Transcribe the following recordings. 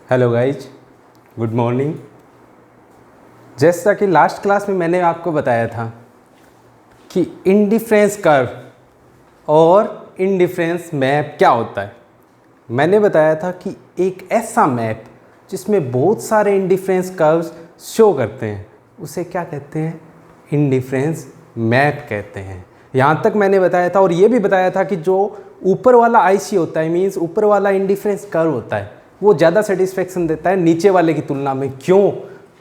Hello guys, good morning. जैसा कि last class में मैंने आपको बताया था कि इंडिफरेंस कर्व और इंडिफरेंस मैप क्या होता है। मैंने बताया था कि एक ऐसा मैप जिसमें बहुत सारे इंडिफरेंस कर्व्स शो करते हैं उसे क्या कहते हैं, इंडिफरेंस मैप कहते हैं। यहाँ तक मैंने बताया था और ये भी बताया था कि जो ऊपर वाला आईसी होता है, मीन्स ऊपर वाला इंडिफरेंस कर्व होता है, वो ज़्यादा सेटिस्फेक्शन देता है नीचे वाले की तुलना में। क्यों?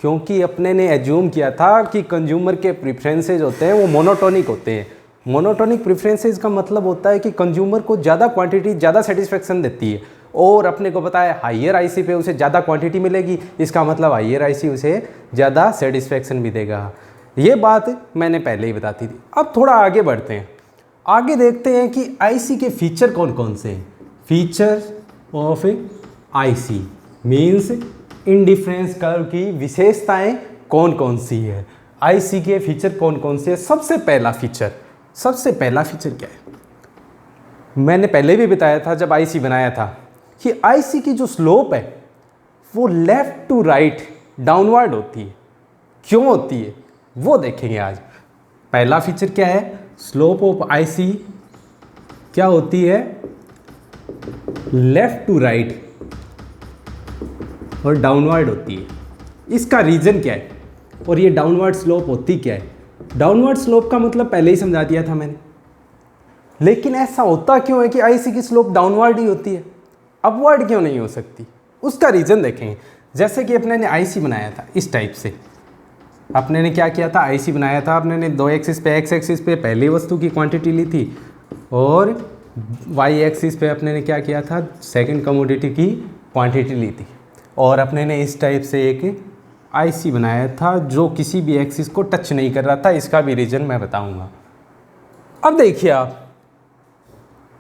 क्योंकि अपने ने एज्यूम किया था कि कंज्यूमर के प्रेफरेंसेज होते हैं वो मोनोटोनिक होते हैं। मोनोटोनिक प्रेफरेंसेज का मतलब होता है कि कंज्यूमर को ज़्यादा क्वांटिटी ज़्यादा सेटिस्फेक्शन देती है, और अपने को पता है हाइयर आईसी पे उसे ज़्यादा क्वांटिटी मिलेगी, इसका मतलब हाइयर आईसी उसे ज़्यादा सेटिस्फेक्शन भी देगा। ये बात मैंने पहले ही बताती थी। अब थोड़ा आगे बढ़ते हैं, आगे देखते हैं कि आईसी के फीचर कौन कौन से हैं। Feature of IC means indifference curve की विशेषताएं कौन कौन सी है, आईसी के फीचर कौन कौन से है। सबसे पहला फीचर क्या है, मैंने पहले भी बताया था जब आईसी बनाया था कि आईसी की जो स्लोप है वो लेफ्ट टू राइट डाउनवर्ड होती है। क्यों होती है वो देखेंगे आज। पहला फीचर क्या है, स्लोप ऑफ आईसी क्या होती है, लेफ्ट टू राइट और डाउनवर्ड होती है। इसका रीज़न क्या है और ये डाउनवर्ड स्लोप होती क्या है। डाउनवर्ड स्लोप का मतलब पहले ही समझा दिया था मैंने, लेकिन ऐसा होता क्यों है कि आईसी की स्लोप डाउनवर्ड ही होती है, अपवर्ड क्यों नहीं हो सकती, उसका रीज़न देखेंगे। जैसे कि अपने ने आईसी बनाया था इस टाइप से, अपने ने क्या किया था, आईसी बनाया था अपने ने दो एक्सिस पे, एक्स एक्सिस पे पहली वस्तु की क्वांटिटी ली थी और वाई एक्सिस पे अपने ने क्या किया था, सेकंड कमोडिटी की क्वांटिटी ली थी। और अपने ने इस टाइप से एक आईसी बनाया था जो किसी भी एक्सिस को टच नहीं कर रहा था। इसका भी रीज़न मैं बताऊंगा। अब देखिए आप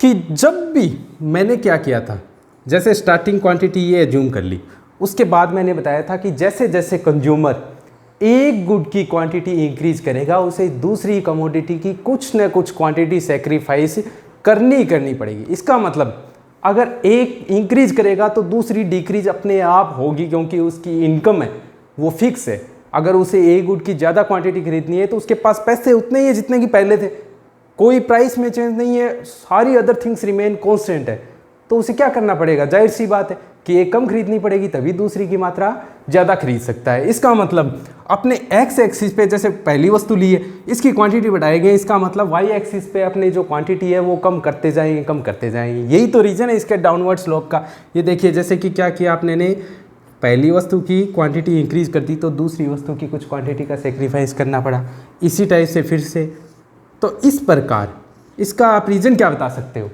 कि जब भी मैंने क्या किया था, जैसे स्टार्टिंग क्वांटिटी ये एज्यूम कर ली, उसके बाद मैंने बताया था कि जैसे जैसे कंज्यूमर एक गुड की क्वांटिटी इंक्रीज करेगा उसे दूसरी कमोडिटी की कुछ न कुछ क्वांटिटी सेक्रीफाइस करनी पड़ेगी। इसका मतलब अगर एक इंक्रीज करेगा तो दूसरी डिक्रीज अपने आप होगी, क्योंकि उसकी इनकम है वो फिक्स है। अगर उसे ए गुड की ज़्यादा क्वांटिटी खरीदनी है तो उसके पास पैसे उतने ही है जितने की पहले थे, कोई प्राइस में चेंज नहीं है, सारी अदर थिंग्स रिमेन कांस्टेंट है, तो उसे क्या करना पड़ेगा, जाहिर सी बात है कि एक कम खरीदनी पड़ेगी तभी दूसरी की मात्रा ज़्यादा खरीद सकता है। इसका मतलब अपने एक्स एक्सिस पे जैसे पहली वस्तु ली है इसकी क्वांटिटी बढ़ाएंगे, इसका मतलब वाई एक्सिस पे अपने जो क्वांटिटी है वो कम करते जाएंगे। यही तो रीज़न है इसके डाउनवर्ड स्लोप का। ये देखिए जैसे कि क्या किया आपने ने, पहली वस्तु की क्वांटिटी इंक्रीज कर दी तो दूसरी वस्तु की कुछ क्वांटिटी का सेक्रीफाइस करना पड़ा। इसी टाइप से फिर से, तो इस प्रकार इसका आप रीज़न क्या बता सकते हो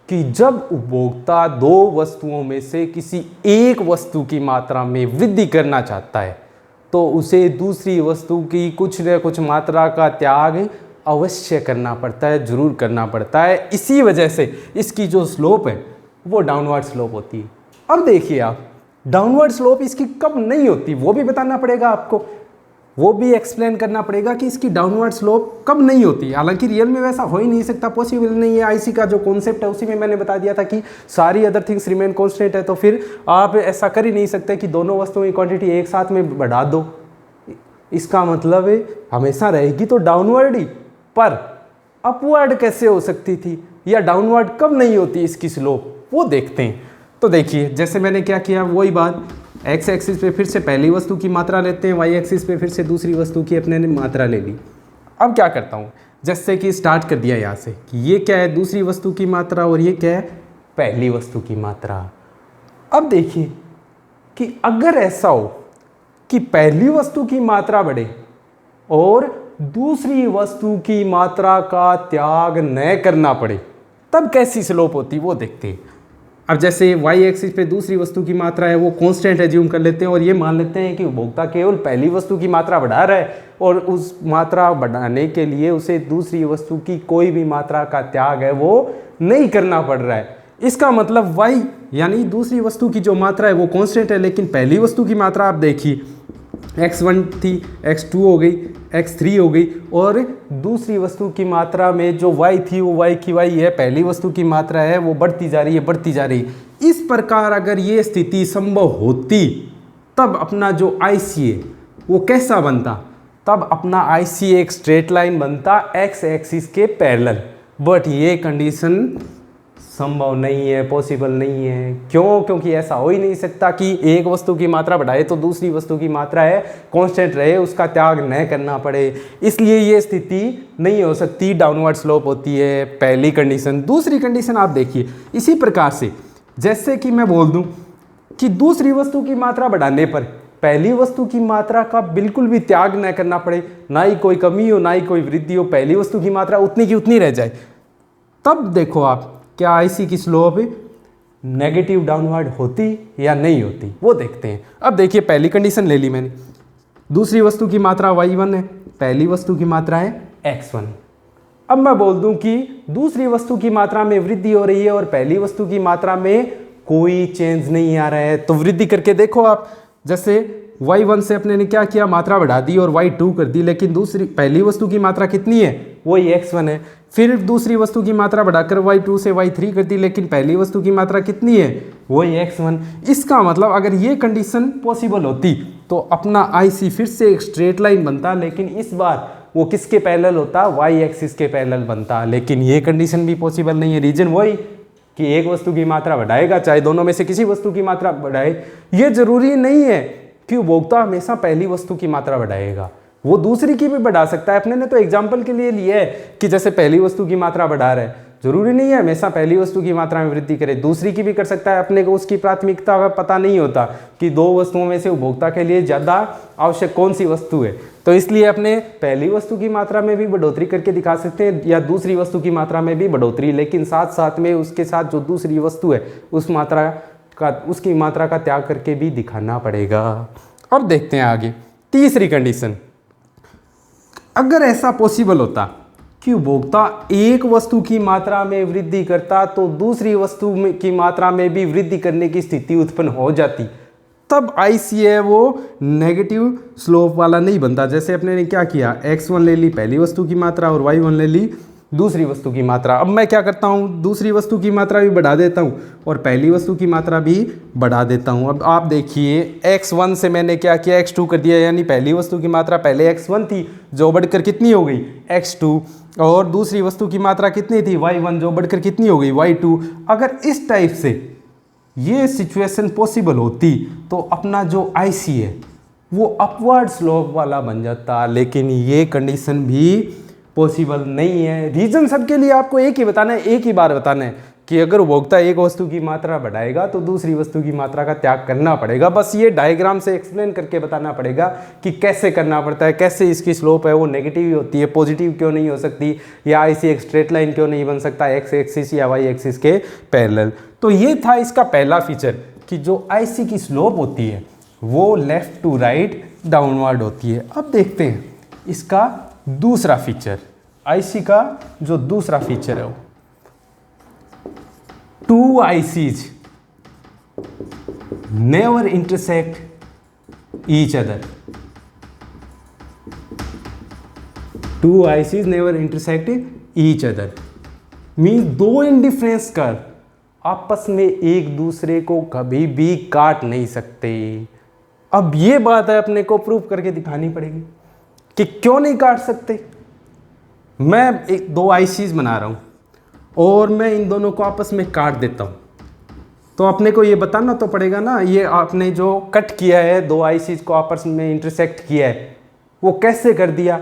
कि जब उपभोक्ता दो वस्तुओं में से किसी एक वस्तु की मात्रा में वृद्धि करना चाहता है तो उसे दूसरी वस्तु की कुछ न कुछ मात्रा का त्याग अवश्य करना पड़ता है, जरूर करना पड़ता है। इसी वजह से इसकी जो स्लोप है वो डाउनवर्ड स्लोप होती है। अब देखिए आप, डाउनवर्ड स्लोप इसकी कब नहीं होती वो भी बताना पड़ेगा आपको, वो भी एक्सप्लेन करना पड़ेगा कि इसकी डाउनवर्ड स्लोप कब नहीं होती। हालांकि रियल में वैसा हो ही नहीं सकता, पॉसिबल नहीं है। आईसी का जो कॉन्सेप्ट है उसी में मैंने बता दिया था कि सारी अदर थिंग्स रिमेन कांस्टेंट है, तो फिर आप ऐसा कर ही नहीं सकते कि दोनों वस्तुओं की क्वांटिटी एक साथ में बढ़ा दो। इसका मतलब है हमेशा रहेगी तो डाउनवर्ड ही, पर अपवर्ड कैसे हो सकती थी या डाउनवर्ड कब नहीं होती इसकी स्लोप, वो देखते हैं। तो देखिए जैसे मैंने क्या किया, वही बात, एक्स एक्सिस पे फिर से पहली वस्तु की मात्रा लेते हैं, वाई एक्सिस पे फिर से दूसरी वस्तु की अपने ने मात्रा ले ली। अब क्या करता हूँ, जैसे कि स्टार्ट कर दिया यहाँ से कि ये क्या है, दूसरी वस्तु की मात्रा, और ये क्या है, पहली वस्तु की मात्रा। अब देखिए कि अगर ऐसा हो कि पहली वस्तु की मात्रा बढ़े और दूसरी वस्तु की मात्रा का त्याग न करना पड़े तब कैसी स्लोप होती वो देखते हैं। अब जैसे वाई एक्सिस पे दूसरी वस्तु की मात्रा है वो कांस्टेंट एज्यूम कर लेते हैं और ये मान लेते हैं कि उपभोक्ता केवल पहली वस्तु की मात्रा बढ़ा रहा है और उस मात्रा बढ़ाने के लिए उसे दूसरी वस्तु की कोई भी मात्रा का त्याग है वो नहीं करना पड़ रहा है। इसका मतलब वाई यानी दूसरी वस्तु की जो मात्रा है वो कांस्टेंट है, लेकिन पहली वस्तु की मात्रा आप देखिए x1 थी, x2 हो गई, x3 हो गई, और दूसरी वस्तु की मात्रा में जो y थी वो y की y है, पहली वस्तु की मात्रा है वो बढ़ती जा रही है। इस प्रकार अगर ये स्थिति संभव होती तब अपना जो आईसी है वो कैसा बनता, तब अपना आईसी एक स्ट्रेट लाइन बनता एक्स एक्सिस के पैरेलल। बट ये कंडीशन संभव नहीं है, पॉसिबल नहीं है। क्यों? क्योंकि ऐसा हो ही नहीं सकता कि एक वस्तु की मात्रा बढ़ाए तो दूसरी वस्तु की मात्रा है कांस्टेंट रहे, उसका त्याग न करना पड़े, इसलिए ये स्थिति नहीं हो सकती, डाउनवर्ड स्लोप होती है, पहली कंडीशन। दूसरी कंडीशन आप देखिए इसी प्रकार से, जैसे कि मैं बोल दूं कि दूसरी वस्तु की मात्रा बढ़ाने पर पहली वस्तु की मात्रा का बिल्कुल भी त्याग न करना पड़े, ना ही कोई कमी हो ना ही कोई वृद्धि हो, पहली वस्तु की मात्रा उतनी की उतनी रह जाए, तब देखो आप क्या आईसी की स्लोप नेगेटिव डाउनवर्ड होती या नहीं होती, वो देखते हैं। अब देखिए पहली कंडीशन ले ली मैंने, दूसरी वस्तु की मात्रा y1 है, पहली वस्तु की मात्रा है x1। अब मैं बोल दूं कि दूसरी वस्तु की मात्रा में वृद्धि हो रही है और पहली वस्तु की मात्रा में कोई चेंज नहीं आ रहा है, तो वृद्धि करके देखो आप। जैसे y1 से अपने ने क्या किया, मात्रा बढ़ा दी और y2 कर दी, लेकिन दूसरी पहली वस्तु की मात्रा कितनी है, वही x1 है। फिर दूसरी वस्तु की मात्रा बढ़ाकर y2 से y3 कर दी, लेकिन पहली वस्तु की मात्रा कितनी है, वही x1। इसका मतलब अगर ये कंडीशन पॉसिबल होती तो अपना आईसी फिर से एक स्ट्रेट लाइन बनता, लेकिन इस बार वो किसके पैरेलल होता, y एक्सिस के पैरेलल बनता। लेकिन ये कंडीशन भी पॉसिबल नहीं है। रीजन वही कि एक वस्तु की मात्रा बढ़ाएगा, चाहे दोनों में से किसी वस्तु की मात्रा बढ़ाए, ये जरूरी नहीं है कि उपभोक्ता हमेशा पहली वस्तु की मात्रा बढ़ाएगा, वो दूसरी की भी बढ़ा सकता है। अपने ने तो एग्जाम्पल के लिए लिया है कि जैसे पहली वस्तु की मात्रा बढ़ा रहा है, जरूरी नहीं है हमेशा पहली वस्तु की मात्रा में वृद्धि करे, दूसरी की भी कर सकता है। अपने को उसकी प्राथमिकता का पता नहीं होता कि दो वस्तुओं में से उपभोक्ता के लिए ज़्यादा आवश्यक कौन सी वस्तु है, तो इसलिए अपने पहली वस्तु की मात्रा में भी बढ़ोतरी करके दिखा सकते हैं या दूसरी वस्तु की मात्रा में भी बढ़ोतरी, लेकिन साथ साथ में उसके साथ जो दूसरी वस्तु है उसकी मात्रा का त्याग करके भी दिखाना पड़ेगा। अब देखते हैं आगे तीसरी कंडीशन। अगर ऐसा पॉसिबल होता कि उपभोक्ता एक वस्तु की मात्रा में वृद्धि करता तो दूसरी वस्तु की मात्रा में भी वृद्धि करने की स्थिति उत्पन्न हो जाती, तब आईसी है वो नेगेटिव स्लोप वाला नहीं बनता। जैसे अपने ने क्या किया, x1 ले ली पहली वस्तु की मात्रा और y1 ले ली दूसरी वस्तु की मात्रा। अब मैं क्या करता हूँ, दूसरी वस्तु की मात्रा भी बढ़ा देता हूँ और पहली वस्तु की मात्रा भी बढ़ा देता हूँ। अब आप देखिए x1 से मैंने क्या किया, x2 कर दिया, यानी पहली वस्तु की मात्रा पहले x1 थी जो बढ़कर कितनी हो गई, x2, और दूसरी वस्तु की मात्रा कितनी थी, y1, जो बढ़कर कितनी हो गई, y2। अगर इस टाइप से ये सिचुएशन पॉसिबल होती तो अपना जो आईसी है वो अपवर्ड स्लोप वाला बन जाता, लेकिन ये कंडीशन भी पॉसिबल नहीं है। रीजन सबके लिए आपको एक ही बताना है, एक ही बार बताना है कि अगर उपभोक्ता एक वस्तु की मात्रा बढ़ाएगा तो दूसरी वस्तु की मात्रा का त्याग करना पड़ेगा। बस ये डायग्राम से एक्सप्लेन करके बताना पड़ेगा कि कैसे करना पड़ता है, कैसे इसकी स्लोप है वो नेगेटिव ही होती है, पॉजिटिव क्यों नहीं हो सकती, या ऐसी एक स्ट्रेट लाइन क्यों नहीं बन सकता एक्स एक्सिस या वाई एक्सिस के पैरेलल। तो ये था इसका पहला फीचर कि जो आईसी की स्लोप होती है वो लेफ्ट टू राइट डाउनवर्ड होती है। अब देखते हैं इसका दूसरा फीचर, आईसी का जो दूसरा फीचर है वो, two ICs never intersect each other. Two ICs never intersect each other means दो इंडिफरेंस कर्व आपस में एक दूसरे को कभी भी काट नहीं सकते। अब ये बात है अपने को प्रूव करके दिखानी पड़ेगी कि क्यों नहीं काट सकते। मैं एक दो आईसीज बना रहा हूं और मैं इन दोनों को आपस में काट देता हूं, तो अपने को ये बताना तो पड़ेगा ना, ये आपने जो कट किया है दो आईसीज को आपस में इंटरसेक्ट किया है वो कैसे कर दिया,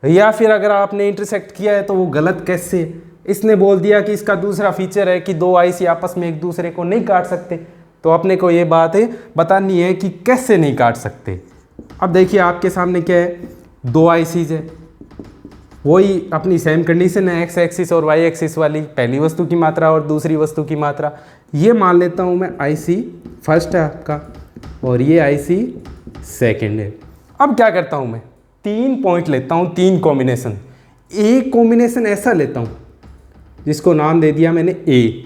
या फिर अगर आपने इंटरसेक्ट किया है तो वो गलत कैसे। इसने बोल दिया कि इसका दूसरा फीचर है कि दो आईसी आपस में एक दूसरे को नहीं काट सकते, तो अपने को ये बात है बतानी है कि कैसे नहीं काट सकते। अब देखिए आपके सामने क्या है, दो आईसीज है, वही अपनी सेम कंडीशन है एक्स एक्सिस और वाई एक्सिस वाली, पहली वस्तु की मात्रा और दूसरी वस्तु की मात्रा। ये मान लेता हूँ मैं आईसी फर्स्ट है आपका और ये आईसी सेकंड है। अब क्या करता हूँ मैं, तीन पॉइंट लेता हूँ, तीन कॉम्बिनेशन। एक कॉम्बिनेशन ऐसा लेता हूँ जिसको नाम दे दिया मैंने ए,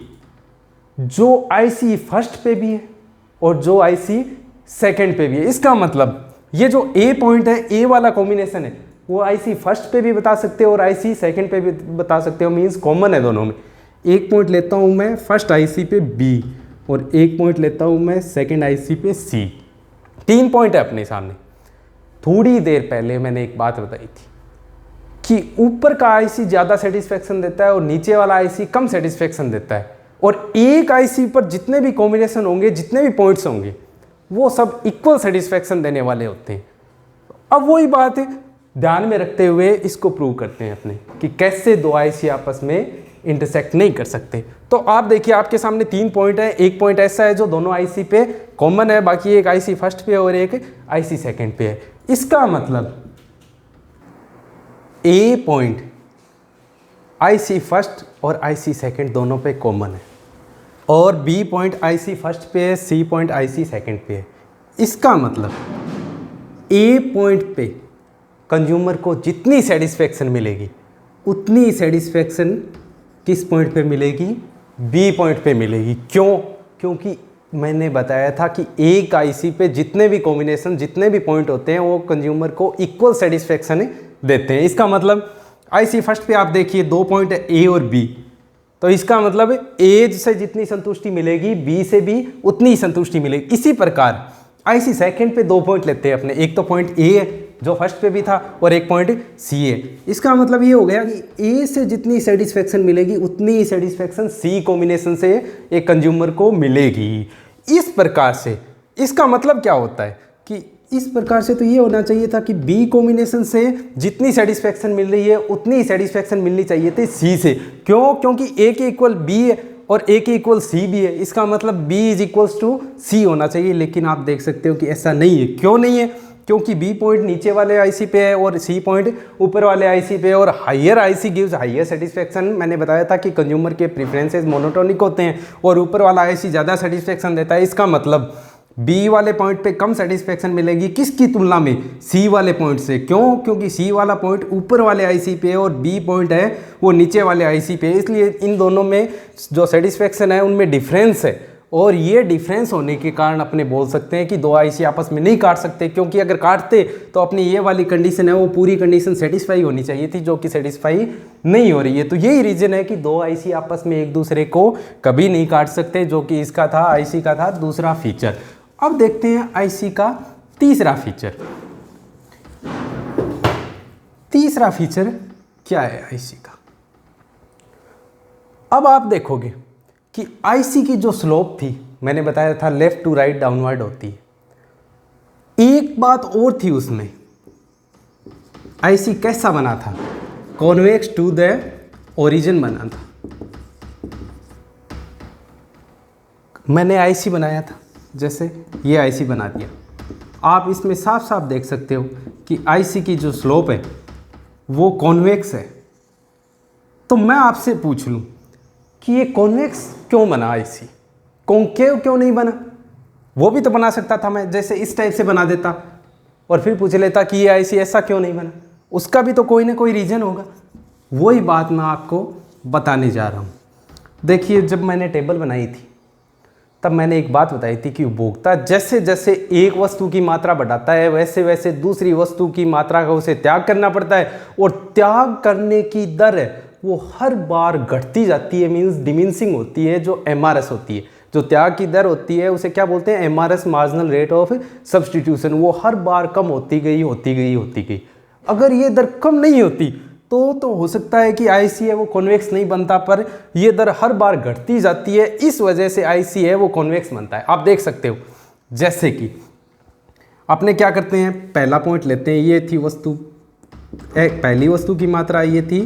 जो आईसी फर्स्ट पे भी है और जो आईसी सेकंड पे भी है। इसका मतलब ये जो ए पॉइंट है, ए वाला कॉम्बिनेशन है, वो आईसी फर्स्ट पे भी बता सकते हो और आईसी सेकंड पे भी बता सकते हो, मींस कॉमन है दोनों में। एक पॉइंट लेता हूं मैं फर्स्ट आईसी पे बी और 1 पॉइंट लेता हूँ मैं सेकंड आईसी पे सी। 3 पॉइंट है अपने सामने। थोड़ी देर पहले मैंने एक बात बताई थी कि ऊपर का आईसी ज़्यादा सेटिस्फेक्शन देता है और नीचे वाला आईसी कम सेटिस्फेक्शन देता है, और एक आईसी पर जितने भी कॉम्बिनेशन होंगे, जितने भी पॉइंट्स होंगे, वो सब इक्वल सेटिस्फेक्शन देने वाले होते हैं। अब वही बात है, ध्यान में रखते हुए इसको प्रूव करते हैं अपने कि कैसे दो आईसी आपस में इंटरसेक्ट नहीं कर सकते। तो आप देखिए आपके सामने 3 पॉइंट है। एक पॉइंट ऐसा है जो दोनों आईसी पे कॉमन है, बाकी एक आईसी फर्स्ट पे और एक आईसी सेकंड पे है। इसका मतलब ए पॉइंट आईसी फर्स्ट और आईसी सेकंड दोनों पे कॉमन है, और बी पॉइंट आईसी फर्स्ट पे है, सी पॉइंट आईसी सेकंड पे है। इसका मतलब ए पॉइंट पे कंज्यूमर को जितनी सेटिस्फेक्शन मिलेगी उतनी सेटिस्फेक्शन किस पॉइंट पे मिलेगी? बी पॉइंट पे मिलेगी। क्यों? क्योंकि मैंने बताया था कि एक आईसी पे जितने भी कॉम्बिनेशन, जितने भी पॉइंट होते हैं वो कंज्यूमर को इक्वल सेटिस्फेक्शन देते हैं। इसका मतलब आईसी फर्स्ट पे आप देखिए 2 पॉइंट है, ए और बी, तो इसका मतलब ए से जितनी संतुष्टि मिलेगी बी से भी उतनी ही संतुष्टि मिलेगी। इसी प्रकार आईसी सेकंड पे 2 पॉइंट लेते हैं अपने, एक तो पॉइंट ए है जो फर्स्ट पे भी था और एक पॉइंट सी है। इसका मतलब ये हो गया कि ए से जितनी सेटिस्फेक्शन मिलेगी उतनी ही सेटिस्फेक्शन सी कॉम्बिनेशन से एक कंज्यूमर को मिलेगी। इस प्रकार से इसका मतलब क्या होता है कि इस प्रकार से तो ये होना चाहिए था कि बी कॉम्बिनेशन से जितनी सेटिस्फेक्शन मिल रही है उतनी ही सेटिस्फेक्शन मिलनी चाहिए थी सी से। क्यों? क्योंकि ए के इक्वल बी है और ए के इक्वल सी भी है। इसका मतलब बी इज इक्वल्स टू सी होना चाहिए, लेकिन आप देख सकते हो कि ऐसा नहीं है। क्यों नहीं है? क्योंकि बी पॉइंट नीचे वाले आईसी पे है और सी पॉइंट ऊपर वाले आईसी पे है, और higher IC gives higher satisfaction. मैंने बताया था कि कंज्यूमर के प्रेफरेंसेस मोनोटोनिक होते हैं और ऊपर वाला आईसी ज़्यादा सेटिस्फेक्शन देता है। इसका मतलब बी वाले पॉइंट पे कम सेटिस्फेक्शन मिलेगी किसकी तुलना में? सी वाले पॉइंट से। क्यों? क्योंकि सी वाला पॉइंट ऊपर वाले आईसी पे है और बी पॉइंट है वो नीचे वाले आईसी पे है। इसलिए इन दोनों में जो सेटिस्फेक्शन है उनमें डिफरेंस है, और ये डिफरेंस होने के कारण अपने बोल सकते हैं कि दो आईसी आपस में नहीं काट सकते, क्योंकि अगर काटते तो अपनी ये वाली कंडीशन है वो पूरी कंडीशन सेटिस्फाई होनी चाहिए थी, जो कि सेटिस्फाई नहीं हो रही है। तो यही रीज़न है कि दो आईसी आपस में एक दूसरे को कभी नहीं काट सकते, जो कि इसका था आईसी का था दूसरा फीचर। अब देखते हैं आईसी का तीसरा फीचर। तीसरा फीचर क्या है आईसी का? अब आप देखोगे कि आईसी की जो स्लोप थी, मैंने बताया था लेफ्ट टू राइट डाउनवर्ड होती है। एक बात और थी उसमें, आईसी कैसा बना था? कॉन्वेक्स टू द ओरिजिन बना था। मैंने आईसी बनाया था, जैसे ये आईसी बना दिया। आप इसमें साफ साफ देख सकते हो कि आईसी की जो स्लोप है वो कॉन्वेक्स है। तो मैं आपसे पूछ लूं कि ये कॉन्वेक्स क्यों बना आईसी, कॉन्केव क्यों नहीं बना? वो भी तो बना सकता था मैं, जैसे इस टाइप से बना देता और फिर पूछ लेता कि ये आईसी ऐसा क्यों नहीं बना। उसका भी तो कोई ना कोई रीज़न होगा। वही बात मैं आपको बताने जा रहा हूँ। देखिए, जब मैंने टेबल बनाई थी तब मैंने एक बात बताई थी कि उपभोक्ता जैसे जैसे एक वस्तु की मात्रा बढ़ाता है वैसे वैसे दूसरी वस्तु की मात्रा का उसे त्याग करना पड़ता है, और त्याग करने की दर है वो हर बार घटती जाती है, मीन्स डिमिनिशिंग होती है। जो एमआरएस होती है, जो त्याग की दर होती है, उसे क्या बोलते हैं? MRS, marginal rate of substitution. वो हर बार कम होती गई होती गई होती गई। अगर ये दर कम नहीं होती तो हो सकता है कि आईसी है वो कॉन्वेक्स नहीं बनता, पर ये दर हर बार घटती जाती है, इस वजह से आईसी है वो कॉन्वेक्स बनता है। आप देख सकते हो, जैसे कि अपने क्या करते हैं, पहला पॉइंट लेते हैं, ये थी वस्तु, एक पहली वस्तु की मात्रा, ये थी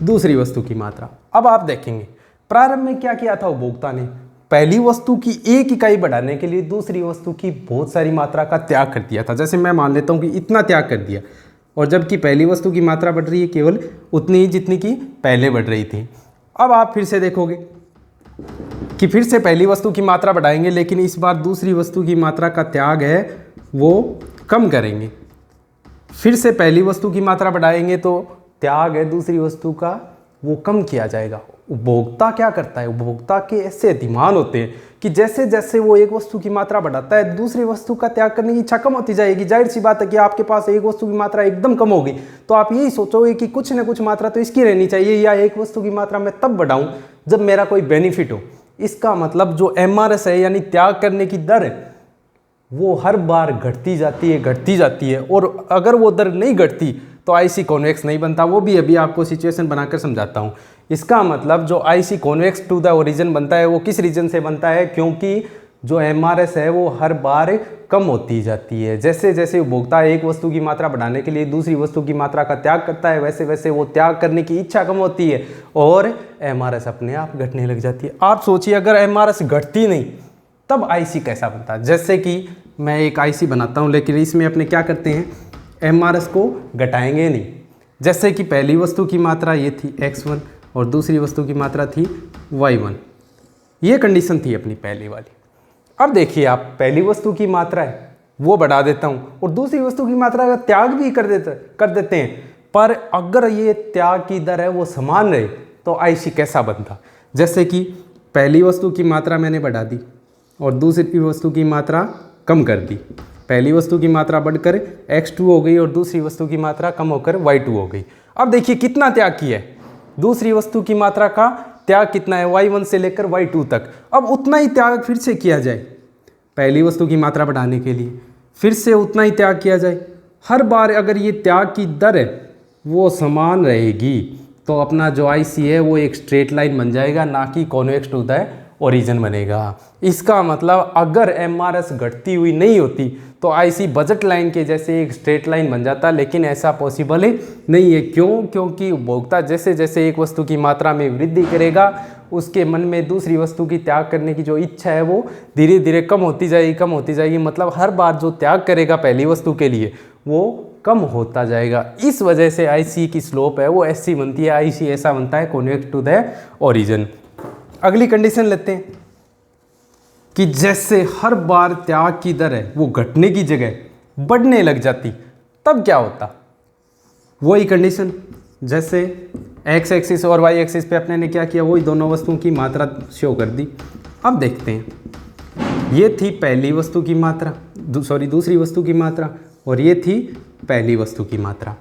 दूसरी वस्तु की मात्रा। अब आप देखेंगे प्रारंभ में क्या किया था उपभोक्ता ने? पहली वस्तु की एक इकाई बढ़ाने के लिए दूसरी वस्तु की बहुत सारी मात्रा का त्याग कर दिया था। जैसे मैं मान लेता हूँ कि इतना त्याग कर दिया, और जबकि पहली वस्तु की मात्रा बढ़ रही है केवल उतनी ही जितनी की पहले बढ़ रही थी। अब आप फिर से देखोगे कि फिर से पहली वस्तु की मात्रा बढ़ाएंगे, लेकिन इस बार दूसरी वस्तु की मात्रा का त्याग है वो कम करेंगे। फिर से पहली वस्तु की मात्रा बढ़ाएंगे तो त्याग है दूसरी वस्तु का वो कम किया जाएगा। उपभोक्ता क्या करता है? उपभोक्ता के ऐसे अधिमान होते हैं कि जैसे जैसे वो एक वस्तु की मात्रा बढ़ाता है दूसरी वस्तु का त्याग करने की इच्छा कम होती जाएगी। जाहिर सी बात है कि आपके पास एक वस्तु की मात्रा एकदम कम होगी तो आप यही सोचोगे कि कुछ ना कुछ मात्रा तो इसकी रहनी चाहिए, या एक वस्तु की मात्रा मैं तब बढ़ाऊं जब मेरा कोई बेनिफिट हो। इसका मतलब जो MRS है यानी त्याग करने की दर है वो हर बार घटती जाती है और अगर वो दर नहीं घटती तो आईसी कॉन्वेक्स नहीं बनता। वो भी अभी आपको सिचुएशन बनाकर समझाता हूँ। इसका मतलब जो IC convex to the origin बनता है वो किस रीजन से बनता है, क्योंकि जो MRS है वो हर बार कम होती जाती है। जैसे जैसे उपभोक्ता एक वस्तु की मात्रा बढ़ाने के लिए दूसरी वस्तु की मात्रा का त्याग करता है वैसे वैसे वो त्याग करने की इच्छा कम होती है और MRS अपने आप घटने लग जाती है। आप सोचिए अगर MRS घटती नहीं तब आईसी कैसा बनता। जैसे कि मैं एक आईसी बनाता हूँ लेकिन इसमें अपने क्या करते हैं MRS को घटाएंगे नहीं। जैसे कि पहली वस्तु की मात्रा ये थी x1 और दूसरी वस्तु की मात्रा थी y1, ये कंडीशन थी अपनी पहली वाली। अब देखिए आप पहली वस्तु की मात्रा है वो बढ़ा देता हूँ और दूसरी वस्तु की मात्रा का त्याग भी कर देते हैं, पर अगर ये त्याग की दर है वो समान रहे तो आईसी कैसा बनता। जैसे कि पहली वस्तु की मात्रा मैंने बढ़ा दी और दूसरी वस्तु की मात्रा कम कर दी। पहली वस्तु की मात्रा बढ़कर x2 हो गई और दूसरी वस्तु की मात्रा कम होकर y2 हो गई। अब देखिए कितना त्याग किया है, दूसरी वस्तु की मात्रा का त्याग कितना है y1 से लेकर y2 तक। अब उतना ही त्याग फिर से किया जाए पहली वस्तु की मात्रा बढ़ाने के लिए, फिर से उतना ही त्याग किया जाए। हर बार अगर ये त्याग की दर है वो समान रहेगी तो अपना जो आईसी है वो एक स्ट्रेट लाइन बन जाएगा, ना कि कॉन्वेक्स टू द ओरिजिन बनेगा। इसका मतलब अगर MRS घटती हुई नहीं होती तो आईसी बजट लाइन के जैसे एक स्ट्रेट लाइन बन जाता, लेकिन ऐसा पॉसिबल नहीं है। क्यों? क्योंकि उपभोक्ता जैसे जैसे एक वस्तु की मात्रा में वृद्धि करेगा उसके मन में दूसरी वस्तु की त्याग करने की जो इच्छा है वो धीरे धीरे कम होती जाएगी। मतलब हर बार जो त्याग करेगा पहली वस्तु के लिए वो कम होता जाएगा। इस वजह से आईसी की स्लोप है वो ऐसी बनती है, आईसी ऐसा बनता है कॉन्वेक्स टू द ओरिजिन। अगली कंडीशन लेते हैं कि जैसे हर बार त्याग की दर है वो घटने की जगह बढ़ने लग जाती तब क्या होता। वही कंडीशन जैसे x एक्सिस और y एक्सिस पे अपने ने क्या किया, वही दोनों वस्तुओं की मात्रा शो कर दी। अब देखते हैं, ये थी पहली वस्तु की मात्रा दूसरी वस्तु की मात्रा और ये थी पहली वस्तु की मात्रा।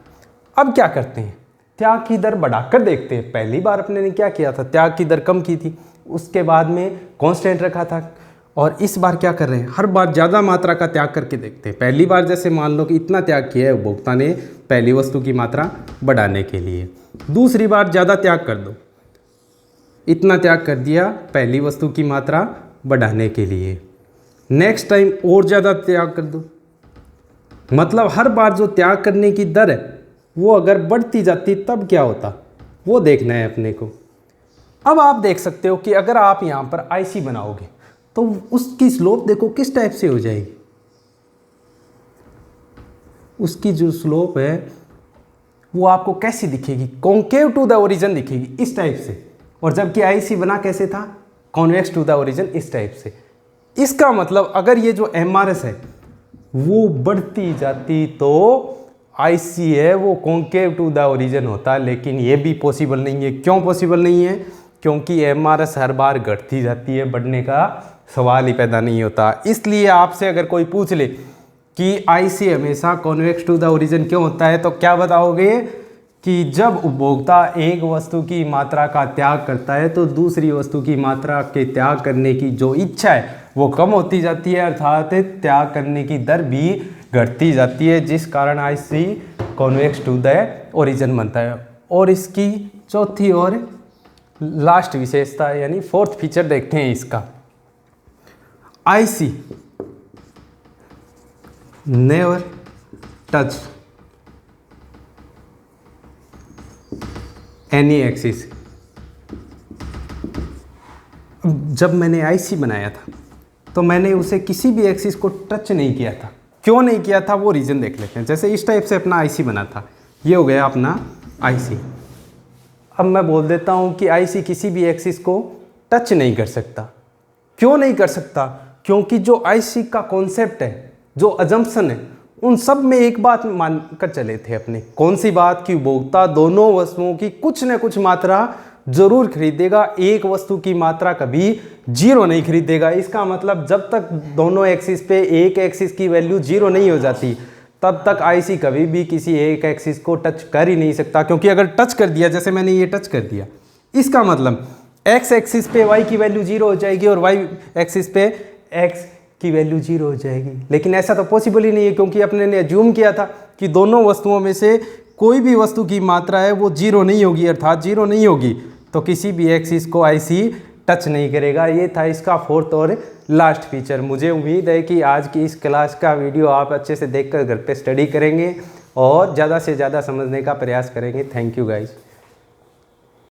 अब क्या करते हैं, त्याग की दर बढ़ाकर देखते हैं। पहली बार अपने ने क्या किया था, त्याग की दर कम की थी, उसके बाद में कांस्टेंट रखा था और इस बार क्या कर रहे हैं, हर बार ज़्यादा मात्रा का त्याग करके देखते हैं। पहली बार जैसे मान लो कि इतना त्याग किया है उपभोक्ता ने पहली वस्तु की मात्रा बढ़ाने के लिए, दूसरी बार ज़्यादा त्याग कर दो, इतना त्याग कर दिया पहली वस्तु की मात्रा बढ़ाने के लिए, नेक्स्ट टाइम और ज़्यादा त्याग कर दो। मतलब हर बार जो त्याग करने की दर है वो अगर बढ़ती जाती तब क्या होता वो देखना है अपने को। अब आप देख सकते हो कि अगर आप यहाँ पर आईसी बनाओगे तो उसकी स्लोप देखो किस टाइप से हो जाएगी। उसकी जो स्लोप है वो आपको कैसी दिखेगी, कॉन्केव टू द ओरिजिन दिखेगी इस टाइप से। और जबकि आईसी बना कैसे था, कॉन्वेक्स टू द ओरिजिन इस टाइप से। इसका मतलब अगर ये जो MRS है वो बढ़ती जाती तो आईसी है वो कॉन्केव टू द ओरिजिन होता, लेकिन ये भी पॉसिबल नहीं है। क्यों पॉसिबल नहीं है? क्योंकि MRS हर बार घटती जाती है, बढ़ने का सवाल ही पैदा नहीं होता। इसलिए आपसे अगर कोई पूछ ले कि आईसी हमेशा कॉन्वेक्स टू द ओरिजिन क्यों होता है तो क्या बताओगे कि जब उपभोक्ता एक वस्तु की मात्रा का त्याग करता है तो दूसरी वस्तु की मात्रा के त्याग करने की जो इच्छा है वो कम होती जाती है, अर्थात त्याग करने की दर भी घटती जाती है, जिस कारण IC convex to the origin बनता है। और इसकी चौथी और लास्ट विशेषता यानी फोर्थ फीचर देखते हैं इसका, IC never touch any axis. जब मैंने आईसी बनाया था तो मैंने उसे किसी भी एक्सिस को टच नहीं किया था। क्यों नहीं किया था वो रीज़न देख लेते हैं। जैसे इस टाइप से अपना आईसी बना था, ये हो गया अपना आईसी। अब मैं बोल देता हूँ कि आईसी किसी भी एक्सिस को टच नहीं कर सकता। क्यों नहीं कर सकता? क्योंकि जो आईसी का कॉन्सेप्ट है, जो अजम्पशन है, उन सब में एक बात मान कर चले थे अपने। कौन सी बात? कि उपभोक्ता दोनों वस्तुओं की कुछ न कुछ मात्रा जरूर खरीदेगा, एक वस्तु की मात्रा कभी जीरो नहीं खरीदेगा। इसका मतलब जब तक दोनों एक्सिस पे एक एक्सिस की वैल्यू जीरो नहीं हो जाती तब तक आईसी कभी भी किसी एक एक्सिस को टच कर ही नहीं सकता। क्योंकि अगर टच कर दिया, जैसे मैंने ये टच कर दिया, इसका मतलब एक्स एक्सिस पे वाई की वैल्यू 0 हो जाएगी और वाई एक्सिस पे एक्स की वैल्यू 0 हो जाएगी। लेकिन ऐसा तो पॉसिबल ही नहीं है, क्योंकि अपने ने अज्यूम किया था कि दोनों वस्तुओं में से कोई भी वस्तु की मात्रा है वो 0 नहीं होगी, अर्थात 0 नहीं होगी, तो किसी भी एक्सिस को आईसी टच नहीं करेगा। ये था इसका फोर्थ और लास्ट फीचर। मुझे उम्मीद है कि आज की इस क्लास का वीडियो आप अच्छे से देखकर घर पे स्टडी करेंगे और ज़्यादा से ज़्यादा समझने का प्रयास करेंगे। Thank you guys.